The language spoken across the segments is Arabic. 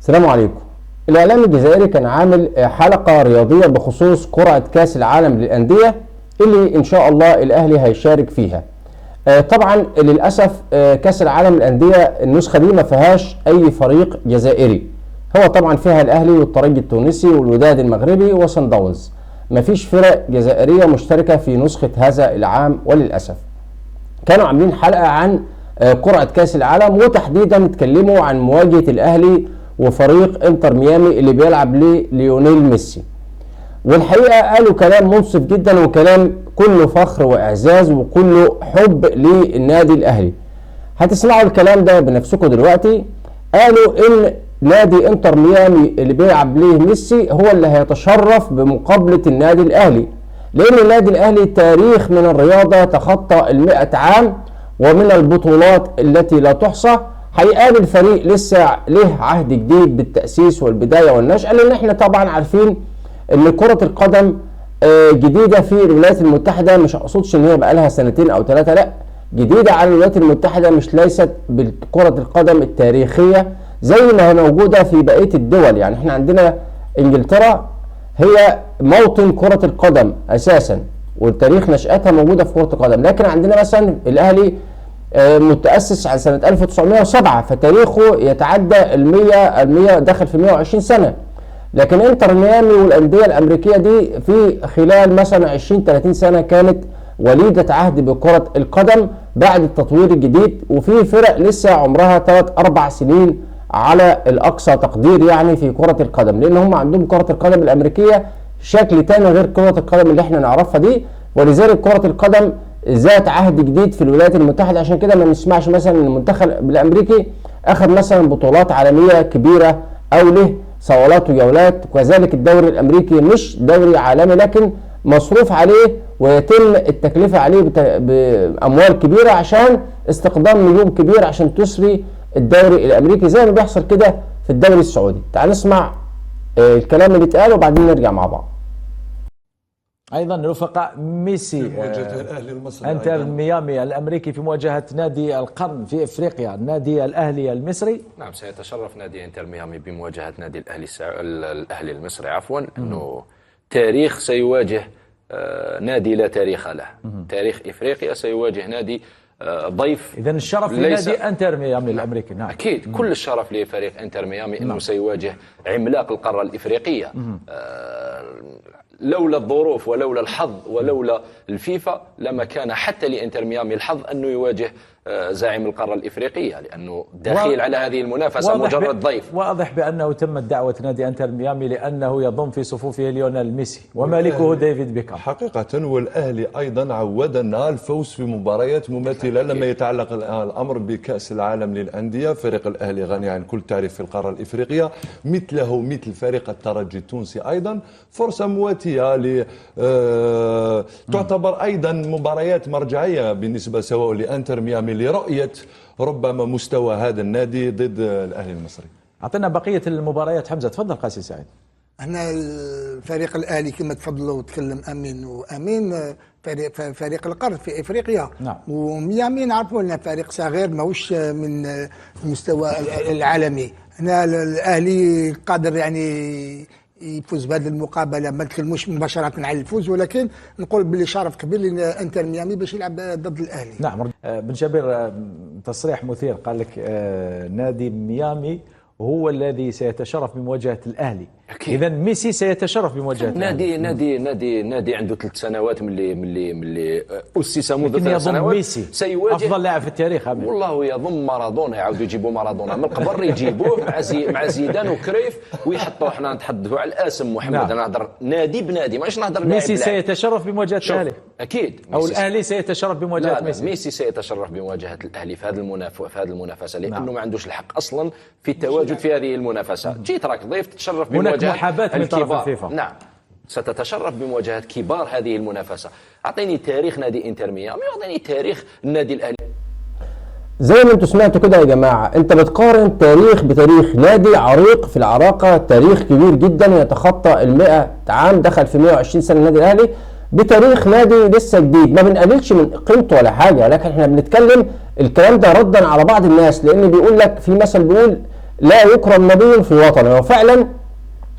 السلام عليكم. الإعلام الجزائري كان عامل حلقة رياضية بخصوص قرعة كأس العالم للأندية اللي إن شاء الله الأهلي هيشارك فيها. طبعا للأسف كأس العالم للأندية النسخة دي ما فيهاش أي فريق جزائري. هو طبعا فيها الأهلي والترجي التونسي والوداد المغربي وصن داونز. ما فيش فرق جزائرية مشتركة في نسخة هذا العام وللأسف. كانوا عاملين حلقة عن قرعة كأس العالم، وتحديدا اتكلموا عن مواجهة الأهلي وفريق انتر ميامي اللي بيلعب ليونيل ميسي. والحقيقة قالوا كلام منصف جدا وكلام كله فخر وإعزاز وكله حب للنادي الأهلي. هتسمعوا الكلام ده بنفسكم دلوقتي. قالوا إن نادي انتر ميامي اللي بيلعب ليه ميسي هو اللي هيتشرف بمقابلة النادي الأهلي، لأن النادي الأهلي تاريخ من الرياضة تخطى 100 عام ومن البطولات التي لا تحصى. هيقابل الفريق لسه له عهد جديد بالتأسيس والبداية والنشأة، لأن احنا طبعا عارفين ان كرة القدم جديدة في الولايات المتحدة. مش اقصدش ان هي بقى لها سنتين او 3، لا، جديدة على الولايات المتحدة، مش ليست بكرة القدم التاريخية زي ما هي موجودة في بقية الدول. يعني احنا عندنا انجلترا هي موطن كرة القدم اساسا والتاريخ نشأتها موجودة في كرة القدم، لكن عندنا مثلا الاهلي متأسس على سنة 1907، فتاريخه يتعدى ال100 داخل في 120 سنة. لكن انتر ميامي والأندية الأمريكية دي في خلال مثلا 20-30 سنة كانت وليدة عهد بكرة القدم بعد التطوير الجديد، وفي فرق لسه عمرها 3-4 سنين على الأقصى تقدير يعني في كرة القدم، لأن هم عندهم كرة القدم الأمريكية شكل تاني غير كرة القدم اللي احنا نعرفها دي. ولذلك كرة القدم ذات عهد جديد في الولايات المتحدة، عشان كده ما نسمعش مثلا ان المنتخب الامريكي اخذ مثلا بطولات عالمية كبيرة او له صولات وجولات. وكذلك الدوري الامريكي مش دوري عالمي لكن مصروف عليه ويتم التكلفة عليه باموال كبيرة عشان استخدام نجوم كبير عشان تسري الدوري الامريكي زي ما بيحصل كده في الدوري السعودي. تعال نسمع الكلام اللي اتقال وبعدين نرجع مع بعض. ايضا رفقاء ميسي انتر ميامي الامريكي في مواجهه نادي القرن في افريقيا النادي الاهلي المصري. نعم، سيتشرف نادي انتر ميامي بمواجهه نادي الاهلي المصري انه تاريخ سيواجه نادي لا تاريخ له. تاريخ افريقيا سيواجه نادي ضيف. اذا الشرف لنادي انتر ميامي الامريكي. نعم اكيد كل الشرف لفريق انتر ميامي انه سيواجه عملاق القاره الافريقيه. لولا الظروف ولولا الحظ ولولا الفيفا لما كان حتى لإنتر ميامي الحظ أنه يواجه زاعم القارة الإفريقية، لأنه دخيل على هذه المنافسة مجرد ضيف. واضح بأنه تمت دعوة نادي انتر ميامي لأنه يضم في صفوفه ليونيل ميسي ومالكه ديفيد بيكهام. حقيقة والأهلي أيضا عودنا الفوز في مباريات مماثلة لما يتعلق الأمر بكأس العالم للأندية. فريق الأهلي غني عن كل تعريف في القارة الإفريقية، مثله مثل فريق الترجي التونسي أيضا فرصة مواتية تعتبر أيضا مباريات مرجعية بالنسبة سواء لأنتر ميامي لرؤية ربما مستوى هذا النادي ضد الأهلي المصري. أعطينا بقية المباريات حمزة. تفضل قاسي سعيد. احنا الفريق الاهلي كما تفضلوا وتكلم امين فريق القرن في افريقيا. نعم. وميامي نعرفوا انه فريق صغير ماهوش من المستوى العالمي. هنا الاهلي قادر يعني يفوز بهذه المقابله، ما نتكلموش مباشره على الفوز، ولكن نقول باللي شرف كبير لانتر ميامي باش يلعب ضد الاهلي. نعم. بن جابر تصريح مثير، قال لك نادي ميامي هو الذي سيتشرف بمواجهه الاهلي. اذا ميسي سيتشرف بمواجهه نادي عنده 3 سنوات من اسس منذ 3 سنوات. ميسي سيواجه افضل لاعب في التاريخ. والله يضم مارادونا، يعاودوا يجيبوا مارادونا من قبل، يجيبوه مع زيدان وكريف ويحطوه. احنا نتحدثوا على الاسم محمد. نعم. انا نهضر نادي بنادي، ماش نهضر ميسي سيتشرف بمواجهه الاهلي اكيد، او الاهلي سيتشرف بمواجهه ميسي. ميسي سيتشرف بمواجهه الاهلي في هذه المنافسه لانه نعم. ما عندوش الحق اصلا في التواجد في هذه المنافسه. جيت راك ضيف تتشرف بمواجهه محاباه من طرف الفيفا. نعم، ستتشرف بمواجهه كبار هذه المنافسه. اعطيني تاريخ نادي انتر ميامي واعطيني تاريخ النادي الاهلي. زي ما انتم سمعتوا كده يا جماعه، انت بتقارن تاريخ بتاريخ. نادي عريق في العراقه، تاريخ كبير جدا يتخطى ال100 عام، دخل في 120 سنه النادي الاهلي، بتاريخ نادي لسه جديد. ما بنقللش من قيمته ولا حاجه، لكن احنا بنتكلم الكلام ده ردا على بعض الناس، لان بيقول لك في مثل بيقول لا يكرم نبي في وطنه. وفعلا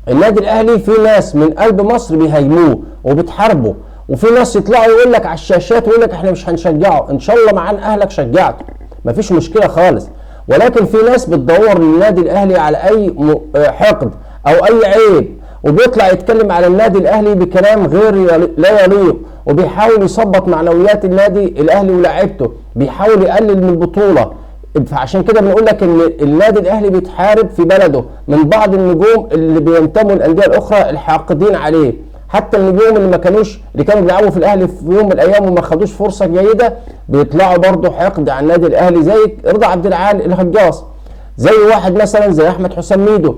النادي الاهلي في ناس من قلب مصر بيهاجموه وبتحاربه، وفي ناس يطلعوا يقول لك على الشاشات ويقول لك احنا مش هنشجعه، ان شاء الله معان اهلك شجعته مفيش مشكله خالص. ولكن في ناس بتدور للنادي الاهلي على اي حقد او اي عيب، وبيطلع يتكلم على النادي الاهلي بكلام غير لا يليق، وبيحاول يثبط معنويات النادي الاهلي ولاعيبته، بيحاول يقلل من البطوله. فعشان كده بنقول لك ان النادي الاهلي بيتحارب في بلده من بعض النجوم اللي بينتموا للانديه الاخرى الحاقدين عليه. حتى النجوم اللي كانوا بيلعبوا في الاهلي في يوم من الايام وما خدوش فرصه جيده بيطلعوا برضه حقد على النادي الاهلي، زي رضا عبد العال الهجاص، زي واحد مثلا زي احمد حسام ميدو،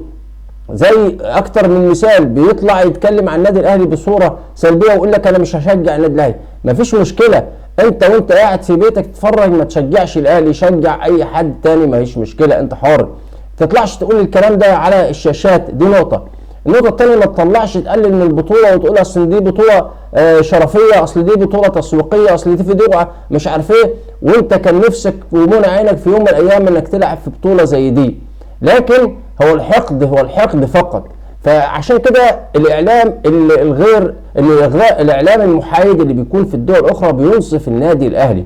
زي اكتر من مثال بيطلع يتكلم عن النادي الاهلي بصوره سلبيه ويقول لك انا مش هشجع النادي الاهلي. مفيش مشكله، انت وانت قاعد في بيتك تتفرج، ما تشجعش الاهلي، شجع اي حد تاني، مفيش مشكله، انت حر. ما تطلعش تقول الكلام ده على الشاشات، دي نقطه. النقطه الثانيه، ما تطلعش تقلل من البطوله وتقول اصل دي بطوله شرفيه، اصل دي بطوله تسويقيه، اصل دي في دقعه مش عارف ايه، وانت كان نفسك ومنى عينك في يوم من الايام انك تلعب في بطوله زي دي. لكن هو الحقد فقط. فعشان كده الاعلام الاعلام المحايد اللي بيكون في الدول الاخرى بينصف النادي الاهلي.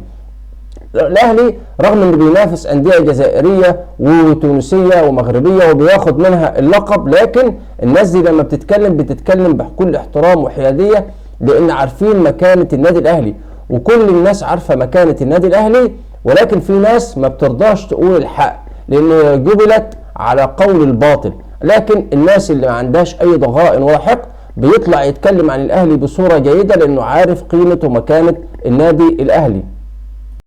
الاهلي رغم انه بينافس انديه جزائريه وتونسيه ومغربيه وبياخد منها اللقب، لكن الناس دي لما بتتكلم بكل احترام وحياديه، لان عارفين مكانه النادي الاهلي، وكل الناس عارفه مكانه النادي الاهلي. ولكن في ناس ما بترضاش تقول الحق لان جبلت على قول الباطل. لكن الناس اللي ما عندهاش اي ضغائن ولا حقد بيطلع يتكلم عن الاهلي بصوره جيده لانه عارف قيمه ومكانه النادي الاهلي.